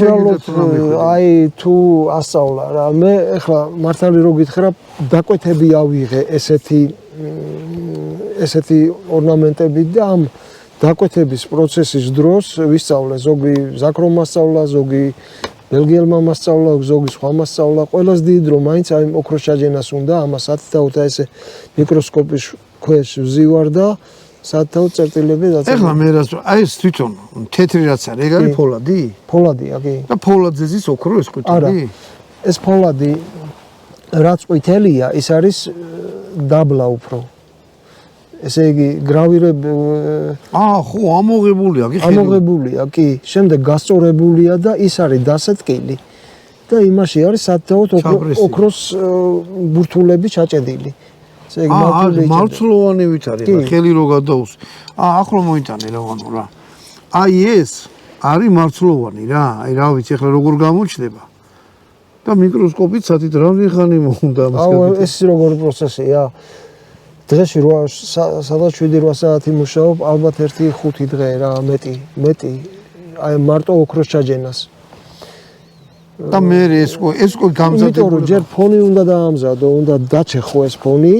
აი თუ ასწავლა რა მე ეხლა მართალი რო გითხრა დაკვეთები ავიღე ესეთი ორნამენტები და ამ დაკვეთების პროცესის დროს ვისწავლე ზოგი ზაქრომ მასწავლა ზოგი ბელგიელმა მასწავლა ზოგი სხვა მასწავლა ყველას დიდ რომ მაინც აი ოქროს ჩაჯენას უნდა ამას 10 და ესე მიკროსკოპის ქვეშ ვზივარ და საათაოდ წერტილები დაწერ. ეხლა მე რაც აი ეს თვითონ თეთრი რაც არის, ეგ არის ფოლადი? ფოლადია, კი. და ფოლადზე ზის ოქრო ეს ყვითელი? ეს ფოლადი რაც ყვითელია, ის არის დაბლა უფრო. ესე იგი ხო, ამოღებულია, კი. ამოღებულია, კი. შემდეგ გასწორებულია და ის არის დასეტკილი. და იმაში არის საათაოდ ოქროს ბურთულები ჩაჭედილი. ესე იგი მარცვლოვანივით არის, ხელი რო გადაუს. ახლო მოიტანე რაღაცა რა. აი ეს არის მარცვლოვანი რა. აი რა ვიცი, ახლა როგორ გამოჩნდება. და მიკროსკოპით სათით რამდენი ხანი მოუნდა ამას გავიქცე. ეს როგორი პროცესია? დღეში სადღაც 7-8 საათი მუშაობ, ალბათ 1-5 დღე რა, მეტი. აი მარტო ოქროს ჩაჯენას. და მე ეს გამზადებული. იმიტომ რომ ჯერ ფონი უნდა დაამზადო, უნდა დაჩეხო ეს ფონი.